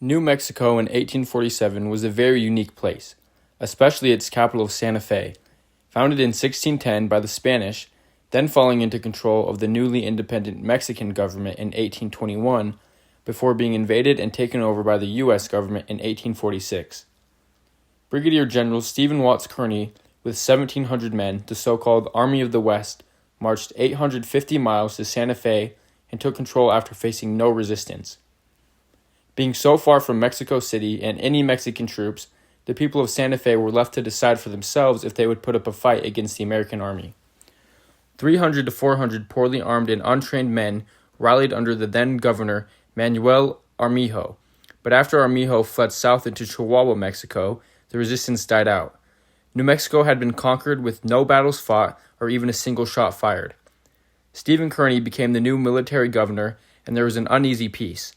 New Mexico in 1847 was a very unique place, especially its capital of Santa Fe. Founded in 1610 by the Spanish, then falling into control of the newly independent Mexican government in 1821, before being invaded and taken over by the U.S. government in 1846. Brigadier General Stephen Watts Kearny, with 1,700 men, the so-called Army of the West, marched 850 miles to Santa Fe and took control after facing no resistance. Being so far from Mexico City and any Mexican troops, the people of Santa Fe were left to decide for themselves if they would put up a fight against the American army. 300 to 400 poorly armed and untrained men rallied under the then governor Manuel Armijo, but after Armijo fled south into Chihuahua, Mexico, the resistance died out. New Mexico had been conquered with no battles fought or even a single shot fired. Stephen Kearny became the new military governor, and there was an uneasy peace.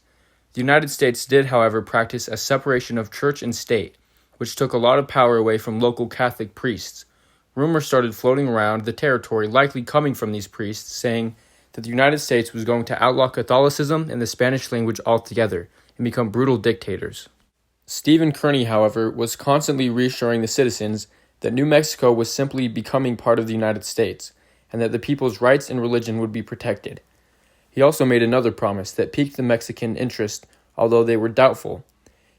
The United States did, however, practice a separation of church and state, which took a lot of power away from local Catholic priests. Rumors started floating around the territory, likely coming from these priests, saying that the United States was going to outlaw Catholicism and the Spanish language altogether and become brutal dictators. Stephen Kearny, however, was constantly reassuring the citizens that New Mexico was simply becoming part of the United States, and that the people's rights and religion would be protected. He also made another promise that piqued the Mexican interest, although they were doubtful.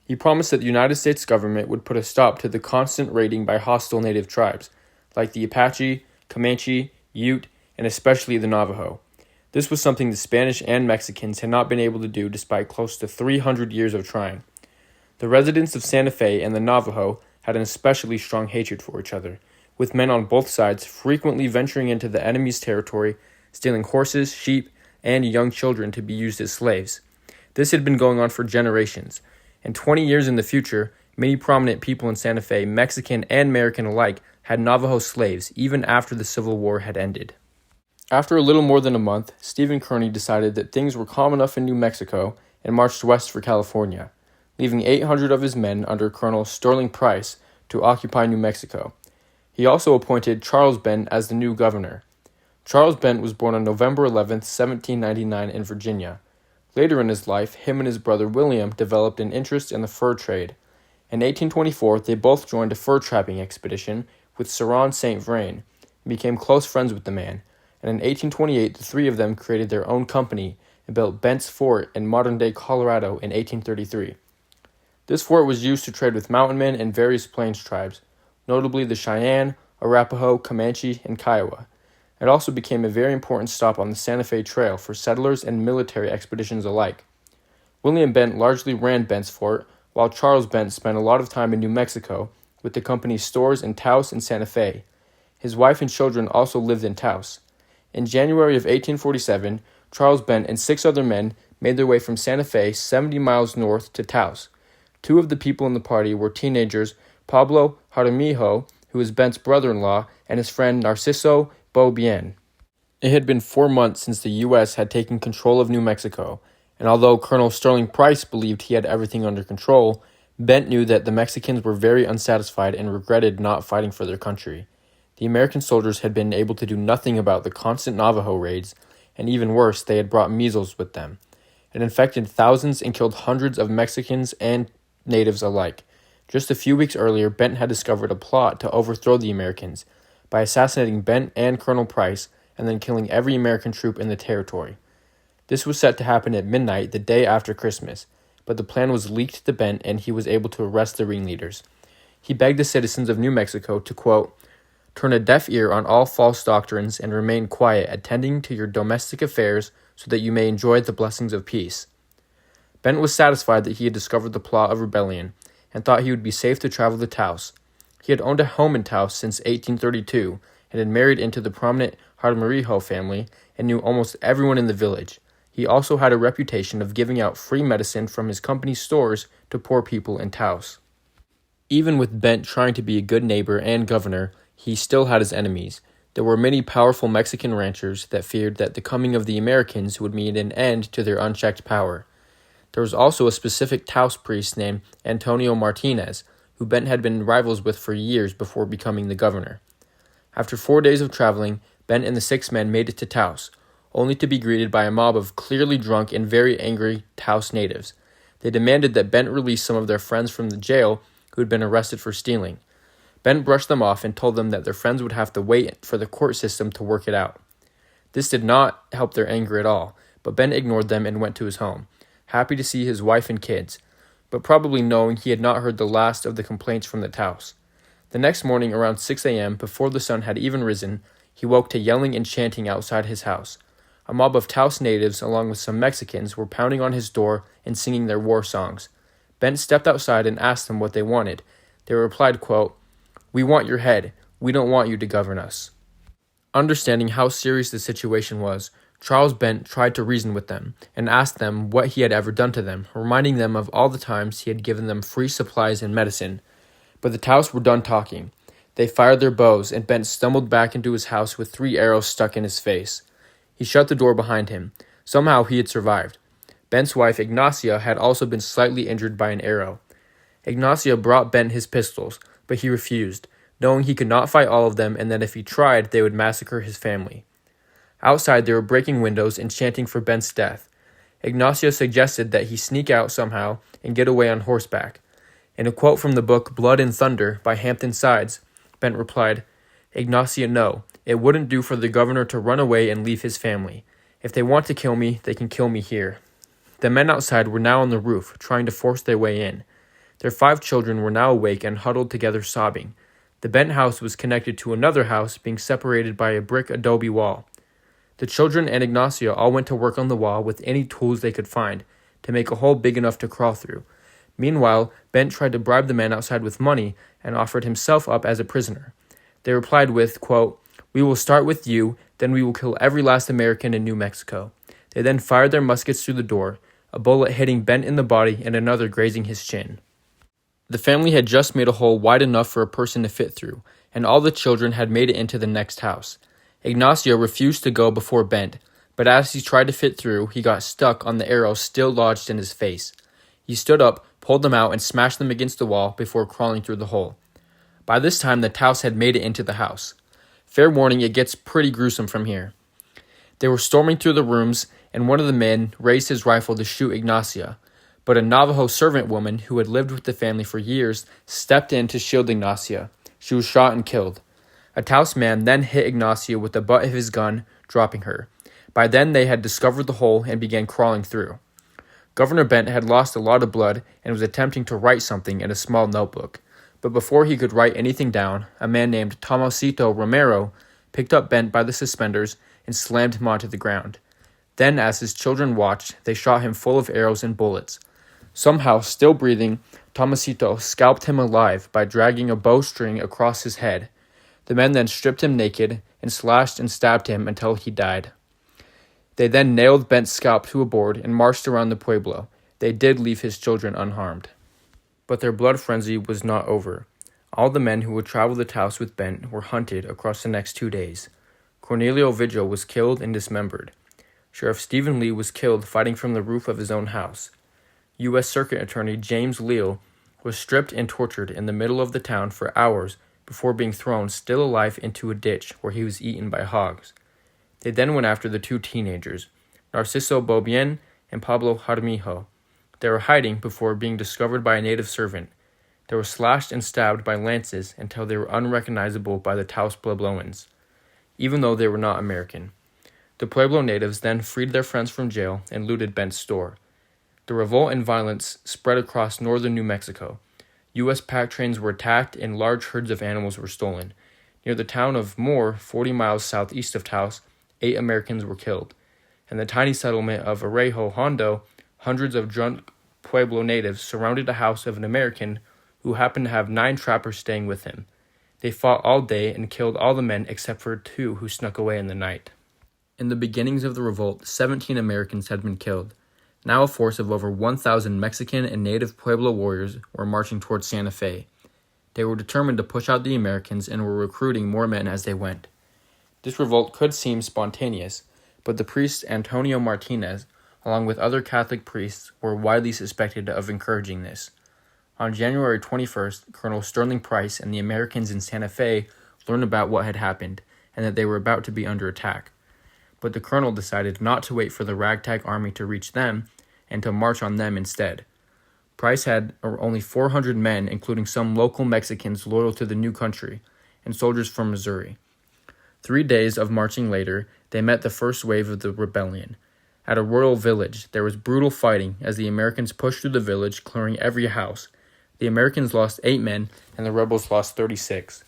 He promised that the United States government would put a stop to the constant raiding by hostile native tribes, like the Apache, Comanche, Ute, and especially the Navajo. This was something the Spanish and Mexicans had not been able to do despite close to 300 years of trying. The residents of Santa Fe and the Navajo had an especially strong hatred for each other, with men on both sides frequently venturing into the enemy's territory, stealing horses, sheep, and young children to be used as slaves. This had been going on for generations, and 20 years in the future, many prominent people in Santa Fe, Mexican and American alike, had Navajo slaves even after the Civil War had ended. After a little more than a month, Stephen Kearny decided that things were calm enough in New Mexico and marched west for California, leaving 800 of his men under Colonel Sterling Price to occupy New Mexico. He also appointed Charles Bent as the new governor. Charles Bent was born on November 11, 1799 in Virginia. Later in his life, him and his brother William developed an interest in the fur trade. In 1824, they both joined a fur trapping expedition with Ceran St. Vrain and became close friends with the man, and in 1828 the three of them created their own company and built Bent's Fort in modern-day Colorado in 1833. This fort was used to trade with mountain men and various plains tribes, notably the Cheyenne, Arapaho, Comanche, and Kiowa. It also became a very important stop on the Santa Fe Trail for settlers and military expeditions alike. William Bent largely ran Bent's Fort, while Charles Bent spent a lot of time in New Mexico with the company's stores in Taos and Santa Fe. His wife and children also lived in Taos. In January of 1847, Charles Bent and 6 other men made their way from Santa Fe 70 miles north to Taos. 2 of the people in the party were teenagers Pablo Jaramillo, who was Bent's brother-in-law, and his friend Narciso Beaubien. It had been 4 months since the U.S. had taken control of New Mexico, and although Colonel Sterling Price believed he had everything under control, Bent knew that the Mexicans were very unsatisfied and regretted not fighting for their country. The American soldiers had been able to do nothing about the constant Navajo raids, and even worse, they had brought measles with them. It infected thousands and killed hundreds of Mexicans and natives alike. Just a few weeks earlier, Bent had discovered a plot to overthrow the Americans by assassinating Bent and Colonel Price and then killing every American troop in the territory. This was set to happen at midnight the day after Christmas, but the plan was leaked to Bent and he was able to arrest the ringleaders. He begged the citizens of New Mexico to, quote, "turn a deaf ear on all false doctrines and remain quiet, attending to your domestic affairs so that you may enjoy the blessings of peace." Bent was satisfied that he had discovered the plot of rebellion and thought he would be safe to travel to Taos. He had owned a home in Taos since 1832 and had married into the prominent Jaramillo family and knew almost everyone in the village. He also had a reputation of giving out free medicine from his company's stores to poor people in Taos. Even with Bent trying to be a good neighbor and governor, he still had his enemies. There were many powerful Mexican ranchers that feared that the coming of the Americans would mean an end to their unchecked power. There was also a specific Taos priest named Antonio Martinez, who Bent had been rivals with for years before becoming the governor. After 4 days of traveling, Bent and the 6 men made it to Taos, only to be greeted by a mob of clearly drunk and very angry Taos natives. They demanded that Bent release some of their friends from the jail who had been arrested for stealing. Bent brushed them off and told them that their friends would have to wait for the court system to work it out. This did not help their anger at all, but Bent ignored them and went to his home, happy to see his wife and kids, but probably knowing he had not heard the last of the complaints from the Taos. The next morning around 6 a.m., before the sun had even risen, he woke to yelling and chanting outside his house. A mob of Taos natives, along with some Mexicans, were pounding on his door and singing their war songs. Bent stepped outside and asked them what they wanted. They replied, quote, "We want your head. We don't want you to govern us." Understanding how serious the situation was, Charles Bent tried to reason with them and asked them what he had ever done to them, reminding them of all the times he had given them free supplies and medicine. But the Taos were done talking. They fired their bows, and Bent stumbled back into his house with 3 arrows stuck in his face. He shut the door behind him. Somehow he had survived. Bent's wife, Ignacia, had also been slightly injured by an arrow. Ignacia brought Bent his pistols, but he refused, knowing he could not fight all of them and that if he tried, they would massacre his family. Outside, they were breaking windows and chanting for Bent's death. Ignacia suggested that he sneak out somehow and get away on horseback. In a quote from the book Blood and Thunder by Hampton Sides, Bent replied, "Ignacia, no. It wouldn't do for the governor to run away and leave his family. If they want to kill me, they can kill me here." The men outside were now on the roof, trying to force their way in. Their 5 children were now awake and huddled together sobbing. The Bent house was connected to another house being separated by a brick adobe wall. The children and Ignacia all went to work on the wall with any tools they could find to make a hole big enough to crawl through. Meanwhile, Bent tried to bribe the men outside with money and offered himself up as a prisoner. They replied with, quote, "We will start with you, then we will kill every last American in New Mexico." They then fired their muskets through the door, a bullet hitting Bent in the body and another grazing his chin. The family had just made a hole wide enough for a person to fit through, and all the children had made it into the next house. Ignacio refused to go before Bent, but as he tried to fit through, he got stuck on the arrow still lodged in his face. He stood up, pulled them out, and smashed them against the wall before crawling through the hole. By this time, the Taos had made it into the house. Fair warning, it gets pretty gruesome from here. They were storming through the rooms, and one of the men raised his rifle to shoot Ignacia, but a Navajo servant woman who had lived with the family for years stepped in to shield Ignacia. She was shot and killed. A Taos man then hit Ignacia with the butt of his gun, dropping her. By then, they had discovered the hole and began crawling through. Governor Bent had lost a lot of blood and was attempting to write something in a small notebook. But before he could write anything down, a man named Tomasito Romero picked up Bent by the suspenders and slammed him onto the ground. Then, as his children watched, they shot him full of arrows and bullets. Somehow, still breathing, Tomasito scalped him alive by dragging a bowstring across his head. The men then stripped him naked and slashed and stabbed him until he died. They then nailed Bent's scalp to a board and marched around the pueblo. They did leave his children unharmed. But their blood frenzy was not over. All the men who would travel the Taos with Bent were hunted across the next 2 days. Cornelio Vigil was killed and dismembered. Sheriff Stephen Lee was killed fighting from the roof of his own house. U.S. Circuit Attorney James Leal was stripped and tortured in the middle of the town for hours before being thrown still alive into a ditch where he was eaten by hogs. They then went after the 2 teenagers, Narciso Bobien and Pablo Jaramillo. They were hiding before being discovered by a native servant. They were slashed and stabbed by lances until they were unrecognizable by the Taos Puebloans, even though they were not American. The Pueblo natives then freed their friends from jail and looted Bent's store. The revolt and violence spread across northern New Mexico. U.S. pack trains were attacked and large herds of animals were stolen. Near the town of Moore, 40 miles southeast of Taos, 8 Americans were killed. In the tiny settlement of Arejo Hondo, hundreds of drunk Pueblo natives surrounded a house of an American who happened to have 9 trappers staying with him. They fought all day and killed all the men except for 2 who snuck away in the night. In the beginnings of the revolt, 17 Americans had been killed. Now a force of over 1,000 Mexican and native Pueblo warriors were marching towards Santa Fe. They were determined to push out the Americans and were recruiting more men as they went. This revolt could seem spontaneous, but the priest Antonio Martinez, along with other Catholic priests, were widely suspected of encouraging this. On January 21st, Colonel Sterling Price and the Americans in Santa Fe learned about what had happened and that they were about to be under attack. But the colonel decided not to wait for the ragtag army to reach them and to march on them instead. Price had only 400 men, including some local Mexicans loyal to the new country, and soldiers from Missouri. 3 days of marching later, they met the first wave of the rebellion. At a rural village, there was brutal fighting as the Americans pushed through the village, clearing every house. The Americans lost 8 men, and the rebels lost 36.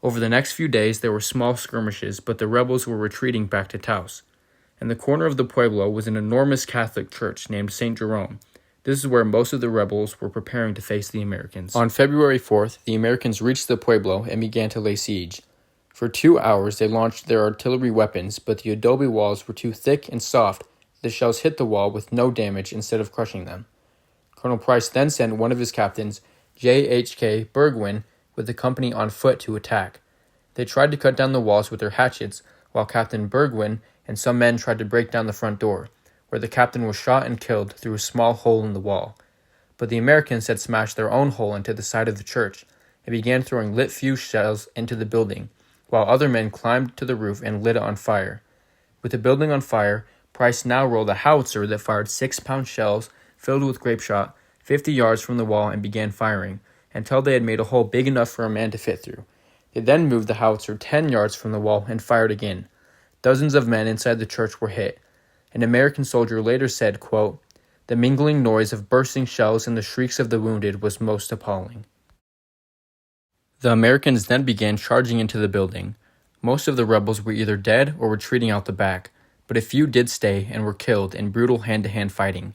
Over the next few days, there were small skirmishes, but the rebels were retreating back to Taos. In the corner of the Pueblo was an enormous Catholic church named St. Jerome. This is where most of the rebels were preparing to face the Americans. On February 4th, the Americans reached the Pueblo and began to lay siege. For 2 hours, they launched their artillery weapons, but the adobe walls were too thick and soft. The shells hit the wall with no damage instead of crushing them. Colonel Price then sent one of his captains, J.H.K. Burgoyne, with the company on foot to attack. They tried to cut down the walls with their hatchets, while Captain Burgoyne and some men tried to break down the front door, where the captain was shot and killed through a small hole in the wall. But the Americans had smashed their own hole into the side of the church and began throwing lit fuse shells into the building, while other men climbed to the roof and lit it on fire. With the building on fire, Price now rolled a howitzer that fired 6-pound shells filled with grape shot 50 yards from the wall and began firing, until they had made a hole big enough for a man to fit through. They then moved the howitzer 10 yards from the wall and fired again. Dozens of men inside the church were hit. An American soldier later said, quote, "The mingling noise of bursting shells and the shrieks of the wounded was most appalling." The Americans then began charging into the building. Most of the rebels were either dead or retreating out the back, but a few did stay and were killed in brutal hand-to-hand fighting.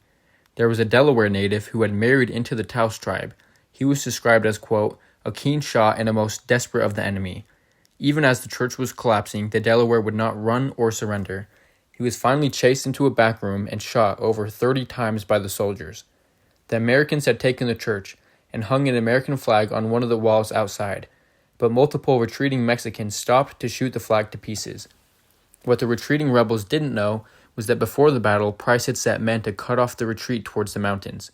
There was a Delaware native who had married into the Taos tribe. He was described as, quote, "a keen shot and a most desperate of the enemy." Even as the church was collapsing, the Delaware would not run or surrender. He was finally chased into a back room and shot over 30 times by the soldiers. The Americans had taken the church and hung an American flag on one of the walls outside, but multiple retreating Mexicans stopped to shoot the flag to pieces. What the retreating rebels didn't know was that before the battle, Price had set men to cut off the retreat towards the mountains.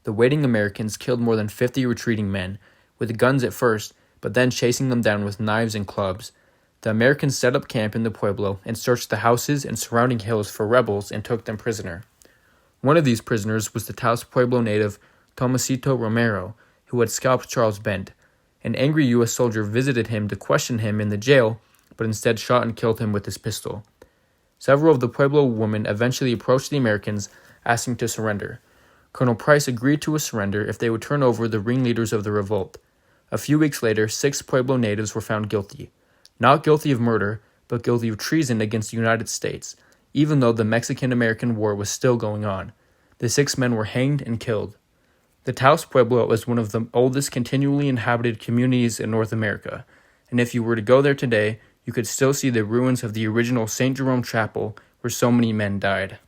The waiting Americans killed more than 50 retreating men, with guns at first, but then chasing them down with knives and clubs. The Americans set up camp in the Pueblo and searched the houses and surrounding hills for rebels and took them prisoner. One of these prisoners was the Taos Pueblo native Tomasito Romero, who had scalped Charles Bent. An angry U.S. soldier visited him to question him in the jail, but instead shot and killed him with his pistol. Several of the Pueblo women eventually approached the Americans, asking to surrender. Colonel Price agreed to a surrender if they would turn over the ringleaders of the revolt. A few weeks later, 6 Pueblo natives were found guilty. Not guilty of murder, but guilty of treason against the United States, even though the Mexican-American War was still going on. The 6 men were hanged and killed. The Taos Pueblo is one of the oldest continually inhabited communities in North America, and if you were to go there today, you could still see the ruins of the original St. Jerome Chapel where so many men died.